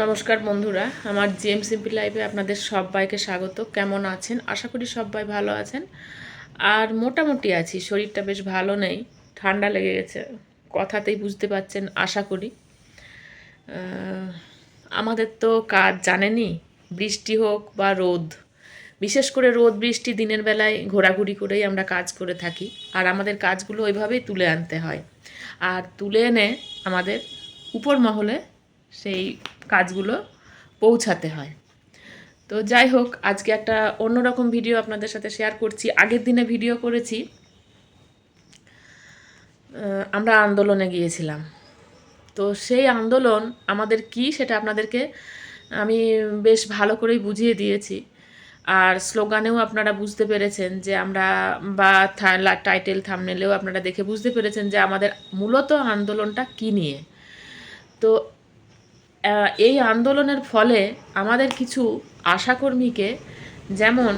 নমস্কার বন্ধুরা, আমার জিএম সিম্পল লাইফে আপনাদের সবাইকে স্বাগত। কেমন আছেন? আশা করি সবাই ভালো আছেন। আর মোটামুটি আছি, শরীরটা বেশ ভালো নেই, ঠান্ডা লেগে গেছে, কথাতেই বুঝতে পারছেন আশা করি। আমাদের তো কাজ জানেনই, বৃষ্টি হোক বা রোদ, বিশেষ করে রোদ বৃষ্টি দিনের বেলায় ঘোরাঘুরি করেই আমরা কাজ করে থাকি। আর আমাদের কাজগুলো ওইভাবেই তুলে আনতে হয়, আর তুলে এনে আমাদের উপর মহলে সেই কাজগুলো পৌঁছাতে হয়। তো যাই হোক, আজকে একটা অন্যরকম ভিডিও আপনাদের সাথে শেয়ার করছি। আগের দিনে ভিডিও করেছি, আমরা আন্দোলনে গিয়েছিলাম। তো সেই আন্দোলন আমাদের কি সেটা আপনাদেরকে আমি বেশ ভালো করেই বুঝিয়ে দিয়েছি। আর স্লোগানেও আপনারা বুঝতে পেরেছেন যে আমরা, বা টাইটেল থাম্বনেলেও আপনারা দেখে বুঝতে পেরেছেন যে আমাদের মূলত আন্দোলনটা কি নিয়ে। তো এই আন্দোলনের ফলে আমাদের কিছু আশাকর্মীকে, যেমন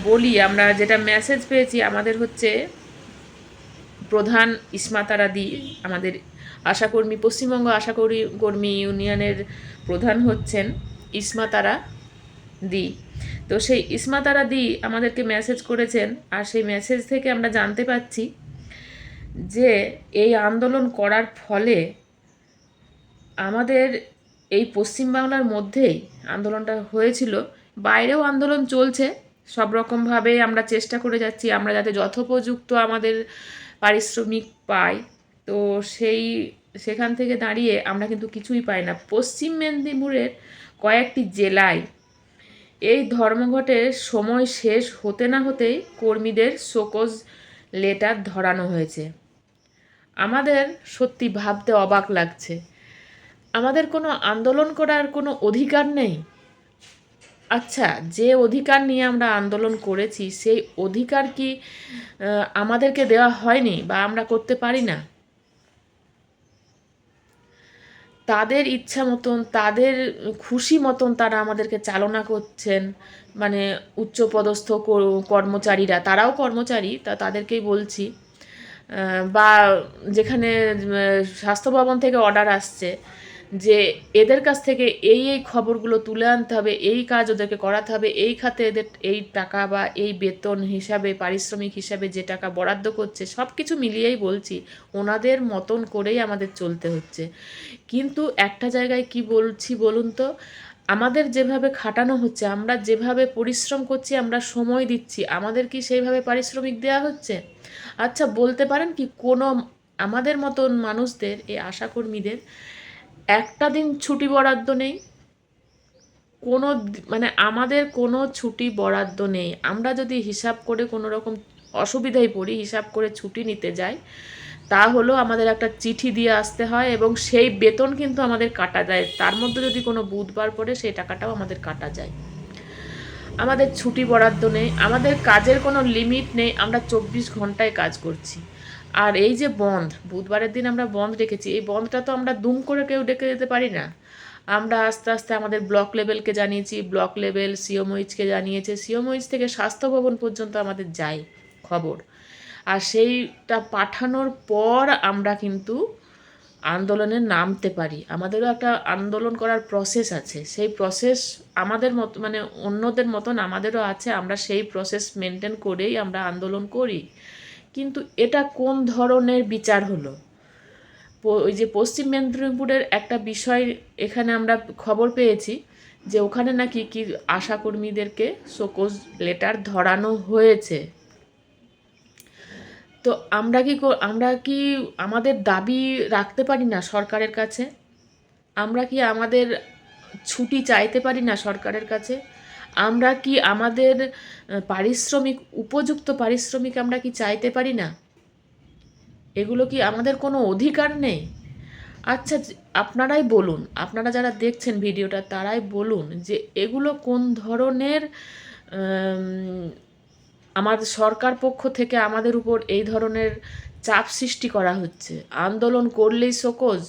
বলি, আমরা যেটা মেসেজ পেয়েছি, আমাদের হচ্ছে প্রধান ইসমাতারা দি, আমাদের আশাকর্মী, পশ্চিমবঙ্গ কর্মী ইউনিয়নের প্রধান হচ্ছেন ইসমাতারা দি। তো সেই ইসমাতারা দি আমাদেরকে মেসেজ করেছেন, আর সেই মেসেজ থেকে আমরা জানতে পাচ্ছি যে এই আন্দোলন করার ফলে আমাদের এই পশ্চিমবাংলার মধ্যেই আন্দোলনটা হয়েছিল, বাইরেও আন্দোলন চলছে, সব রকমভাবে আমরা চেষ্টা করে যাচ্ছি আমরা যাতে যথোপযুক্ত আমাদের পারিশ্রমিক পাই। তো সেখান থেকে দাঁড়িয়ে আমরা কিন্তু কিছুই পাই না। পশ্চিম মেদিনীপুরের কয়েকটি জেলায় এই ধর্মঘটের সময় শেষ হতে না হতেই কর্মীদের শোকজ লেটার ধরানো হয়েছে। আমাদের সত্যি ভাবতে অবাক লাগছে, আমাদের কোনো আন্দোলন করার কোনো অধিকার নেই। আচ্ছা, যে অধিকার নিয়ে আমরা আন্দোলন করেছি সেই অধিকার কি আমাদেরকে দেওয়া হয়নি, বা আমরা করতে পারি না? তাদের ইচ্ছা মতন, তাদের খুশি মতন তারা আমাদেরকে চালনা করছেন। মানে উচ্চপদস্থ কর্মচারীরা, তারাও কর্মচারী, তাদেরকেই বলছি। বা যেখানে স্বাস্থ্য ভবন থেকে অর্ডার আসছে যে এদের কাছ থেকে এই খবরগুলো তুলে আনতে হবে, এই কাজ ওদেরকে করাতে হবে, এই খাতে এদের এই টাকা বা এই বেতন হিসাবে, পারিশ্রমিক হিসাবে যে টাকা বরাদ্দ করছে, সব কিছু মিলিয়েই বলছি ওনাদের মতন করেই আমাদের চলতে হচ্ছে। কিন্তু একটা জায়গায় কি বলছি বলুন তো, আমাদের যেভাবে খাটানো হচ্ছে, আমরা যেভাবে পরিশ্রম করছি, আমরা সময় দিচ্ছি, আমাদের কি সেইভাবে পারিশ্রমিক দেওয়া হচ্ছে? আচ্ছা, বলতে পারেন কি কোনো আমাদের মতন মানুষদের, এই আশাকর্মীদের একটা দিন ছুটি বরাদ্দ নেই? কোনো মানে আমাদের কোনো ছুটি বরাদ্দ নেই। আমরা যদি হিসাব করে কোনো রকম অসুবিধায় পড়ি, হিসাব করে ছুটি নিতে যাই, তা হলো আমাদের একটা চিঠি দিয়ে আসতে হয়, এবং সেই বেতন কিন্তু আমাদের কাটা যায়। তার মধ্যে যদি কোনো বুধবার পড়ে সেই টাকাটাও আমাদের কাটা যায়। আমাদের ছুটি বরাদ্দ নেই, আমাদের কাজের কোনো লিমিট নেই, আমরা 24 ঘন্টায় কাজ করছি। আর এই যে বন্ধ, বুধবারের দিন আমরা বন্ধ রেখেছি, এই বন্ধটা তো আমরা দুম করে কেউ ডেকে যেতে পারি না। আমরা আস্তে আস্তে আমাদের ব্লক লেভেলকে জানিয়েছি, ব্লক লেভেল সিওমইচকে জানিয়েছে, সিওমইচ থেকে স্বাস্থ্য ভবন পর্যন্ত আমাদের যায় খবর। আর সেইটা পাঠানোর পর আমরা কিন্তু আন্দোলনে নামতে পারি। আমাদেরও একটা আন্দোলন করার প্রসেস আছে, সেই প্রসেস আমাদের মতো, মানে অন্যদের মতন আমাদেরও আছে, আমরা সেই প্রসেস মেনটেন করেই আমরা আন্দোলন করি। কিন্তু এটা কোন ধরনের বিচার হলো? ওই যে পশ্চিম মেদিনীপুরের একটা বিষয় এখানে আমরা খবর পেয়েছি যে ওখানে নাকি কি আশাকর্মীদেরকে শোকজ লেটার ধরানো হয়েছে। তো আমরা কি আমাদের দাবি রাখতে পারি না সরকারের কাছে? আমরা কি আমাদের ছুটি চাইতে পারি না সরকারের কাছে? আমরা কি আমাদের পারিশ্রমিক, উপযুক্ত পারিশ্রমিক আমরা কি চাইতে পারি না? এগুলো কি আমাদের কোনো অধিকার নেই? আচ্ছা, আপনারাই বলুন, আপনারা যারা দেখছেন ভিডিওটা তারাই বলুন যে এগুলো কোন ধরনের আমাদের সরকার পক্ষ থেকে আমাদের উপর এই ধরনের চাপ সৃষ্টি করা হচ্ছে। আন্দোলন করলেই শোকজ?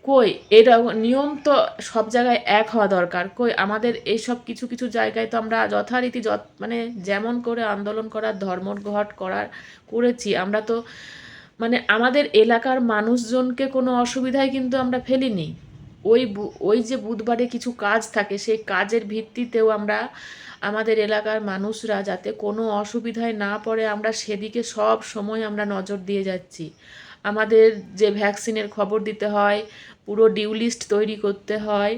কই, এটা নিয়ম তো সব জায়গায় এক হওয়া দরকার। কই আমাদের এইসব কিছু কিছু জায়গায় তো আমরা যথারীতি মানে যেমন করে আন্দোলন করার, ধর্মঘট করেছি আমরা, তো মানে আমাদের এলাকার মানুষজনকে কোনো অসুবিধায় কিন্তু আমরা ফেলিনি। ওই যে বুধবারে কিছু কাজ থাকে, সেই কাজের ভিত্তিতেও আমরা আমাদের এলাকার মানুষরা যাতে কোনো অসুবিধায় না পড়ে আমরা সেদিকে সব সময় আমরা নজর দিয়ে যাচ্ছি। আমাদের যে ভ্যাকসিনের খবর দিতে হয়, পুরো ডিউ লিস্ট তৈরি করতে হয়,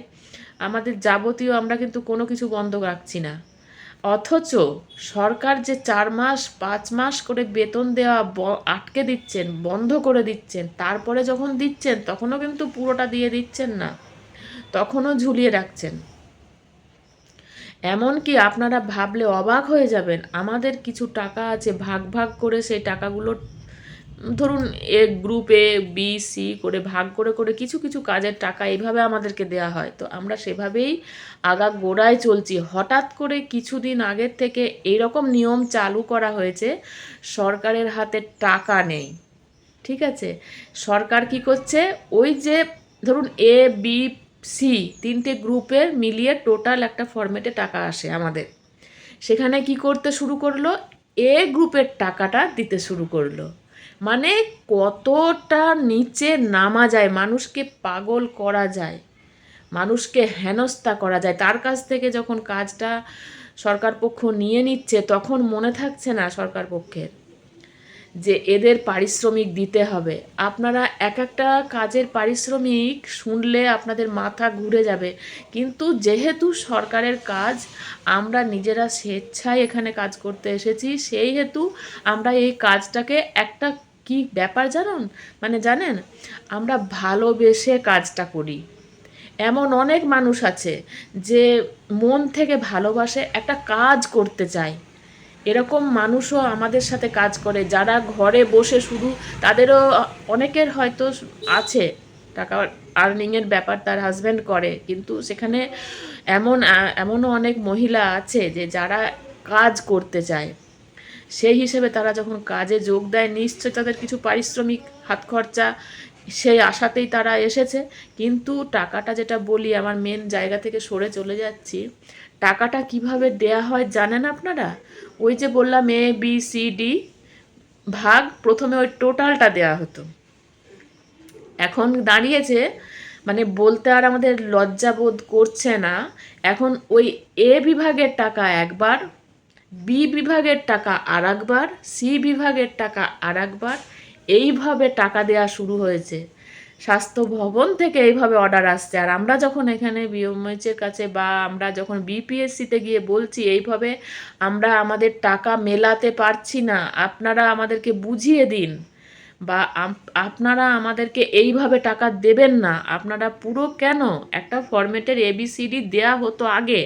আমাদের যাবতীয় আমরা কিন্তু কোনো কিছু বন্ধ রাখছি না। অথচ সরকার যে 4 মাস 5 মাস করে বেতন দেওয়া আটকে দিচ্ছেন, বন্ধ করে দিচ্ছেন, তারপরে যখন দিচ্ছেন তখনও কিন্তু পুরোটা দিয়ে দিচ্ছেন না, তখনও ঝুলিয়ে রাখছেন। এমনকি আপনারা ভাবলে অবাক হয়ে যাবেন, আমাদের কিছু টাকা আছে ভাগ ভাগ করে, সেই টাকাগুলো ধরুন গ্রুপ এ বি সি করে ভাগ করে করে কিছু কিছু কাজের টাকা এইভাবে আমাদেরকে দেওয়া হয়। তো আমরা সেভাবেই গোড়ায় চলছি। হঠাৎ করে কিছুদিন আগের থেকে এইরকম নিয়ম চালু করা হয়েছে, সরকারের হাতে টাকা নেই। ঠিক আছে, সরকার কি করছে, ওই যে ধরুন এ বি সি 3টে গ্রুপের মিলিয়ে টোটাল একটা ফরম্যাটে টাকা আসে আমাদের, সেখানে কি করতে শুরু করলো, এ গ্রুপের টাকাটা দিতে শুরু করলো। মানে কতটা নিচে নামা যায়, মানুষকে পাগল করা যায়, মানুষকে হেনস্থা করা যায়। তার কাছ থেকে যখন কাজটা সরকার পক্ষ নিয়ে নিচ্ছে, তখন মনে থাকছে না সরকার পক্ষের যে এদের পারিশ্রমিক দিতে হবে। আপনারা এক একটা কাজের পারিশ্রমিক শুনলে আপনাদের মাথা ঘুরে যাবে, কিন্তু যেহেতু সরকারের কাজ, আমরা নিজেরা স্বেচ্ছায় এখানে কাজ করতে এসেছি, সেই হেতু আমরা এই কাজটাকে একটা কি ব্যাপার জানেন, আমরা ভালোবেসে কাজটা করি। এমন অনেক মানুষ আছে যে মন থেকে ভালোবাসে, একটা কাজ করতে চায়। এরকম মানুষও আমাদের সাথে কাজ করে, যারা ঘরে বসে শুধু, তাদেরও অনেকের হয়তো আছে টাকা আর্নিংয়ের ব্যাপার, তার হাজব্যান্ড করে, কিন্তু সেখানে এমনও অনেক মহিলা আছে যে যারা কাজ করতে চায়। সেই হিসেবে তারা যখন কাজে যোগ দেয়, নিশ্চয় তাদের কিছু পারিশ্রমিক হাত খরচা, সেই আশাতেই তারা এসেছে। কিন্তু টাকাটা, যেটা বলি, আমার মেন জায়গা থেকে সরে চলে যাচ্ছি, টাকাটা কিভাবে দেয়া হয় জানেন আপনারা? ওই যে বললাম এ বি সি ডি ভাগ, প্রথমে ওই টোটালটা দেয়া হতো। এখন দাঁড়িয়েছে, মানে বলতে আর আমাদের লজ্জা বোধ করছে না, এখন ওই এ বিভাগের টাকা একবার, বি বিভাগের টাকা আর একবার, সি বিভাগের টাকা আর একবার, এইভাবে টাকা দেওয়া শুরু হয়েছে। স্বাস্থ্য ভবন থেকে এইভাবে অর্ডার আসছে। আর আমরা যখন এখানে বিএমএইচের কাছে বা আমরা যখন বিপিএসসিতে গিয়ে বলছি এইভাবে আমরা আমাদের টাকা মেলাতে পারছি না, আপনারা আমাদেরকে বুঝিয়ে দিন, বা আপনারা আমাদেরকে এইভাবে টাকা দেবেন না, আপনারা পুরো কেন একটা ফরম্যাটের এবিসিডি দেয়া হতো আগে,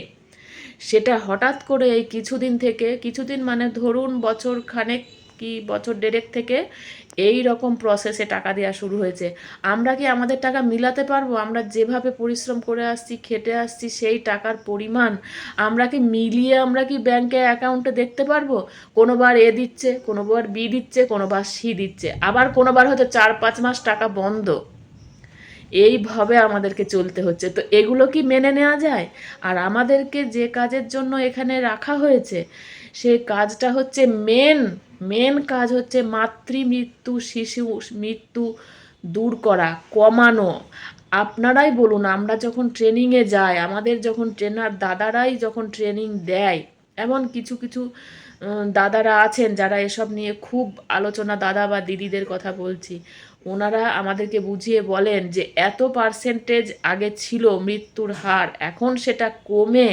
সেটা হঠাৎ করে এই কিছুদিন মানে ধরুন বছর খানেক কি বছর দেড়েক থেকে এই রকম প্রসেসে টাকা দেওয়া শুরু হয়েছে। আমরা কি আমাদের টাকা মিলাতে পারবো? আমরা যেভাবে পরিশ্রম করে আসছি, খেটে আসছি, সেই টাকার পরিমাণ আমরা কি মিলিয়ে আমরা কি ব্যাংকে অ্যাকাউন্টে দেখতে পারবো? কোনোবার এ দিচ্ছে, কোনোবার বি দিচ্ছে, কোনোবার সি দিচ্ছে, আবার কোনোবার হয়তো 4-5 মাস টাকা বন্ধ। এইভাবে আমাদেরকে চলতে হচ্ছে। তো এগুলো কি মেনে নেওয়া যায়? আর আমাদেরকে যে কাজের জন্য এখানে রাখা হয়েছে, সেই কাজটা হচ্ছে মেন কাজ হচ্ছে মাতৃমৃত্যু, শিশু মৃত্যু দূর করা, কমানো। আপনারাই বলুন, আমরা যখন ট্রেনিংয়ে যাই, আমাদের যখন ট্রেনার দাদারাই যখন ট্রেনিং দেয়, এমন কিছু কিছু দাদারা আছেন যারা এসব নিয়ে খুব আলোচনা, দাদা বা দিদিদের কথা বলছি, ওনারা আমাদেরকে বুঝিয়ে বলেন যে এত পার্সেন্টেজ আগে ছিল মৃত্যুর হার, এখন সেটা কমে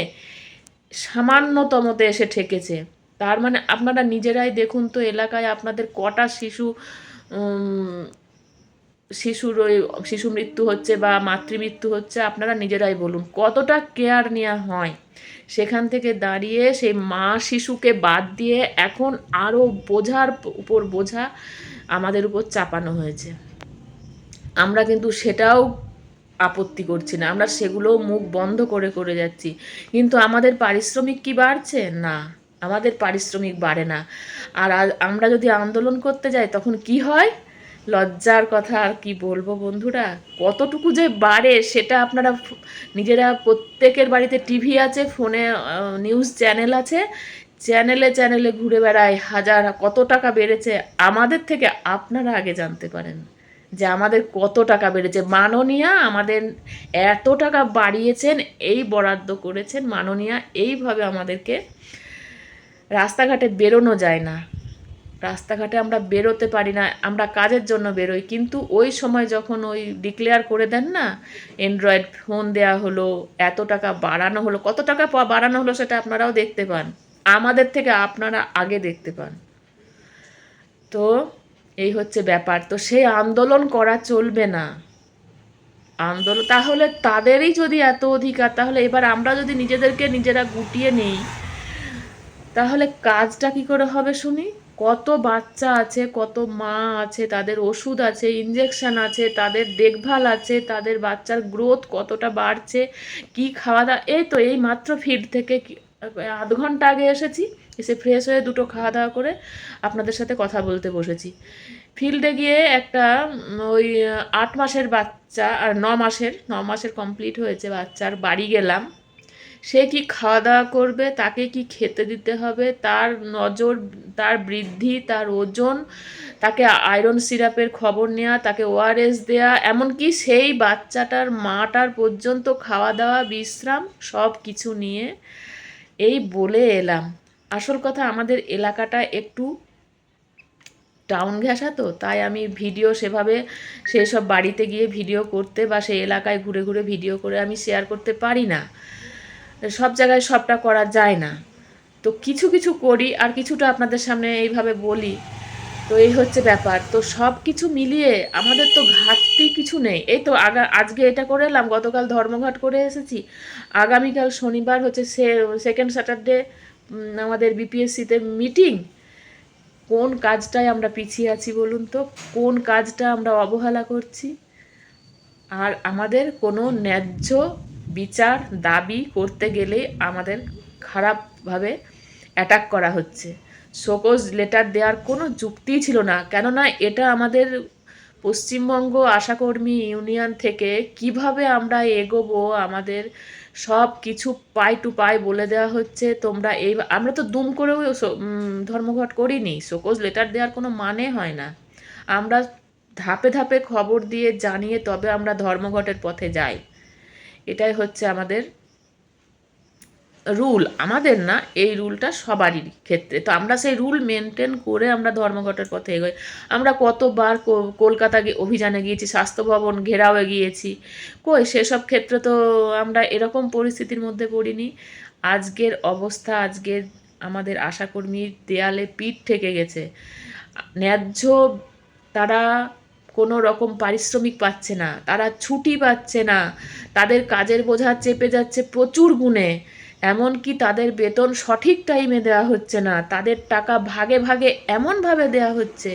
সামান্যতমতে এসে ঠেকেছে। তার মানে আপনারা নিজেরাই দেখুন তো, এলাকায় আপনাদের কটা শিশুর ওই শিশু মৃত্যু হচ্ছে বা মাতৃমৃত্যু হচ্ছে, আপনারা নিজেরাই বলুন কতটা কেয়ার নেওয়া হয়। সেখান থেকে দাঁড়িয়ে সেই মা শিশুকে বাদ দিয়ে এখন আরও বোঝার উপর বোঝা আমাদের উপর চাপানো হয়েছে। আমরা কিন্তু সেটাও আপত্তি করছি না, আমরা সেগুলো মুখ বন্ধ করে করে যাচ্ছি, কিন্তু আমাদের পারিশ্রমিক কি বাড়ছে? না, আমাদের পারিশ্রমিক বাড়ে না। আর আমরা যদি আন্দোলন করতে যাই তখন কি হয়? লজ্জার কথা আর কি বলবো বন্ধুরা, কতটুকু যে বাড়ে সেটা আপনারা নিজেরা, প্রত্যেকের বাড়িতে টিভি আছে, ফোনে নিউজ চ্যানেল আছে, চ্যানেলে চ্যানেলে ঘুরে বেড়ায়, কত টাকা বেড়েছে আমাদের থেকে আপনারা আগে জানতে পারেন। যে আমাদের কত টাকা বেড়েছে। মাননীয়া আমাদের এত টাকা বাড়িয়েছেন, এই বরাদ্দ করেছেন মাননীয়া, এইভাবে আমাদেরকে রাস্তাঘাটে বেরোনো যায় না, রাস্তাঘাটে আমরা বেরোতে পারি না, আমরা কাজের জন্য বেরোই, কিন্তু ওই সময় যখন ওই ডিক্লেয়ার করে দেন না, অ্যান্ড্রয়েড ফোন দেওয়া হলো, এত টাকা বাড়ানো হলো, কত টাকা বাড়ানো হলো সেটা আপনারাও দেখতে পান, আমাদের থেকে আপনারা আগে দেখতে পান। তো এই হচ্ছে ব্যাপার। তো সেই আন্দোলন করা চলবে না, আন্দোলন তাহলে তাদেরই যদি এত অধিকার, তাহলে এবার আমরা যদি নিজেদেরকে নিজেরা গুটিয়ে নেই, তাহলে কাজটা কি করে হবে শুনি? কত বাচ্চা আছে, কত মা আছে, তাদের ওষুধ আছে, ইঞ্জেকশন আছে, তাদের দেখভাল আছে, তাদের বাচ্চার গ্রোথ কতটা বাড়ছে, কি খাওয়া দাওয়া। এই তো এই মাত্র ফিল্ড থেকে আধ ঘন্টা আগে এসেছি, এসে ফ্রেশ হয়ে দুটো খাওয়া দাওয়া করে আপনাদের সাথে কথা বলতে বসেছি। ফিল্ডে গিয়ে একটা ওই 8 মাসের বাচ্চা, আর 9 মাসের কমপ্লিট হয়েছে বাচ্চার বাড়ি গেলাম। সে কি খাওয়া দাওয়া করবে, তাকে কি খেতে দিতে হবে, তার নজর, তার বৃদ্ধি, তার ওজন, তাকে আয়রন সিরাপের খবর নেওয়া, তাকে ওআরএস দেয়া, এমনকি সেই বাচ্চাটার মাটার পর্যন্ত খাওয়া দাওয়া, বিশ্রাম সব কিছু নিয়ে এই বলে এলাম। আসল কথা, আমাদের এলাকাটা একটু টাউন ঘেঁষা, তো তাই আমি ভিডিও সেভাবে সেই সব বাড়িতে গিয়ে ভিডিও করতে বা সেই এলাকায় ঘুরে ঘুরে ভিডিও করে আমি শেয়ার করতে পারি না, সব জায়গায় সবটা করা যায় না। তো কিছু কিছু করি আর কিছুটা আপনাদের সামনে এইভাবে বলি। তো এই হচ্ছে ব্যাপার। তো সব কিছু মিলিয়ে আমাদের তো ঘাটতি কিছু নেই। এই তো আজকে এটা করে এলাম, গতকাল ধর্মঘট করে এসেছি, আগামীকাল শনিবার হচ্ছে সেকেন্ড স্যাটারডে আমাদের বিপিএসসিতে মিটিং। কোন কাজটায় আমরা পিছিয়ে আছি বলুন তো? কোন কাজটা আমরা অবহেলা করছি? আর আমাদের কোনো ন্যায্য বিচার দাবি করতে গেলেই আমাদের খারাপভাবে অ্যাটাক করা হচ্ছে। শোকজ লেটার দেওয়ার কোনো যুক্তিই ছিল না, কেননা এটা আমাদের পশ্চিমবঙ্গ আশাকর্মী ইউনিয়ন থেকে কিভাবে আমরা এগোবো, আমাদের সব কিছু পাই টু পাই বলে দেওয়া হচ্ছে। তোমরা এই, আমরা তো দুম করেও ধর্মঘট করিনি, শোকজ লেটার দেওয়ার কোনো মানে হয় না। আমরা ধাপে ধাপে খবর দিয়ে জানিয়ে তবে আমরা ধর্মঘটের পথে যাই। এটাই হচ্ছে আমাদের রুল, আমাদের না, এই রুলটা সবারই ক্ষেত্রে। তো আমরা সেই রুল মেনটেন করে আমরা ধর্মঘটের পথে এগোই। আমরা কতবার কলকাতা অভিযানে গিয়েছি, স্বাস্থ্য ভবন ঘেরাও গিয়েছি, কই সেসব ক্ষেত্রে তো আমরা এরকম পরিস্থিতির মধ্যে পড়িনি। আজকের অবস্থা, আজকের আমাদের আশাকর্মীর দেয়ালে পিঠ ঠেকে গেছে। ন্যায্য তারা কোনো রকম পারিশ্রমিক পাচ্ছে না, তারা ছুটি পাচ্ছে না, তাদের কাজের বোঝা চেপে যাচ্ছে প্রচুর গুণে, এমনকি তাদের বেতন সঠিক টাইমে দেওয়া হচ্ছে না, তাদের টাকা ভাগে ভাগে এমনভাবে দেওয়া হচ্ছে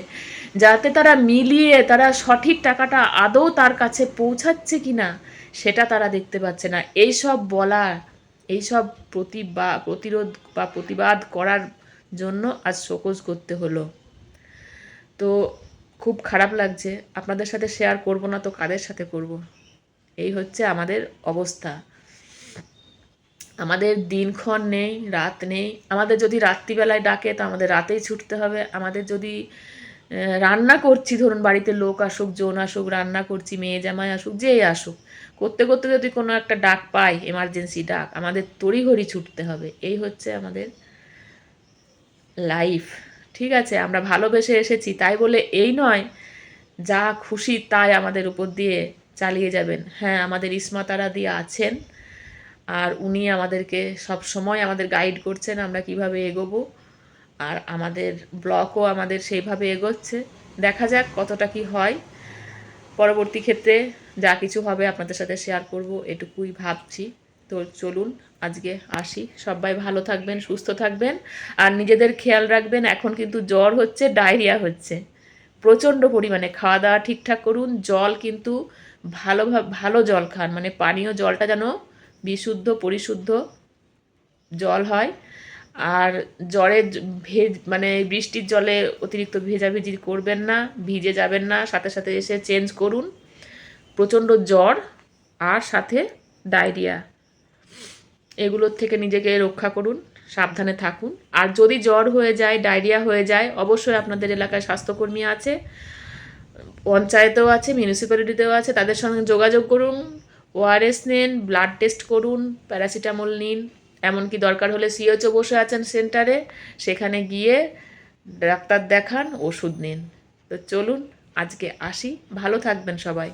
যাতে তারা মিলিয়ে তারা সঠিক টাকাটা আদৌ তার কাছে পৌঁছাচ্ছে কি না সেটা তারা দেখতে পাচ্ছে না। এইসব বলার, এইসব প্রতিরোধ বা প্রতিবাদ করার জন্য আজ শোকজ করতে হলো। তো খুব খারাপ লাগছে, আপনাদের সাথে শেয়ার করব না তো কাদের সাথে করব? এই হচ্ছে আমাদের অবস্থা। আমাদের দিনক্ষণ নেই, রাত নেই। আমাদের যদি রাত্রিবেলায় ডাকে তো আমাদের রাতেই ছুটতে হবে। আমাদের যদি রান্না করছি, ধরুন বাড়িতে লোক আসুক, জন আসুক, রান্না করছি, মেয়ে জামাই আসুক, যেই আসুক, করতে করতে যদি কোনো একটা ডাক পাই, এমার্জেন্সি ডাক, আমাদের তড়িঘড়ি ছুটতে হবে। এই হচ্ছে আমাদের লাইফ। ঠিক আছে, আমরা ভালোবেসে এসেছি তাই বলে এই নয় যা খুশি তাই আমাদের উপর দিয়ে চালিয়ে যাবেন। হ্যাঁ, আমাদের ইসমাতারা দিয়ে আছেন, আর উনি আমাদেরকে সব সময় আমাদের গাইড করছেন আমরা কিভাবে এগোবো, আর আমাদের ব্লকও আমাদের সেইভাবে এগোচ্ছে। দেখা যাক কতটা কি হয়। পরবর্তী ক্ষেত্রে যা কিছু হবে আপনাদের সাথে শেয়ার করব, এটুকুই ভাবছি। তো চলুন আজকে আসি। সবাই ভালো থাকবেন, সুস্থ থাকবেন, আর নিজেদের খেয়াল রাখবেন। এখন কিন্তু জ্বর হচ্ছে, ডায়রিয়া হচ্ছে প্রচণ্ড পরিমাণে। খাওয়া দাওয়া ঠিকঠাক করুন, জল কিন্তু ভালো জল খান, মানে পানীয় জলটা যেন বিশুদ্ধ পরিশুদ্ধ জল হয়। আর জ্বরে মানে বৃষ্টির জলে অতিরিক্ত ভেজাভেজি করবেন না, ভিজে যাবেন না, সাথে সাথে এসে চেঞ্জ করুন। প্রচণ্ড জ্বর আর সাথে ডায়রিয়া, এগুলোর থেকে নিজেকে রক্ষা করুন, সাবধানে থাকুন। আর যদি জ্বর হয়ে যায়, ডায়রিয়া হয়ে যায়, অবশ্যই আপনাদের এলাকায় স্বাস্থ্যকর্মী আছে, পঞ্চায়েতেও আছে, মিউনিসিপ্যালিটিতেও আছে, তাদের সঙ্গে যোগাযোগ করুন, ওআরএস নিন, ব্লাড টেস্ট করুন, প্যারাসিটামল নিন, এমনকি দরকার হলে সিএইচও বসে আছেন সেন্টারে, সেখানে গিয়ে ডাক্তার দেখান, ওষুধ নিন। তো চলুন আজকে আসি, ভালো থাকবেন সবাই।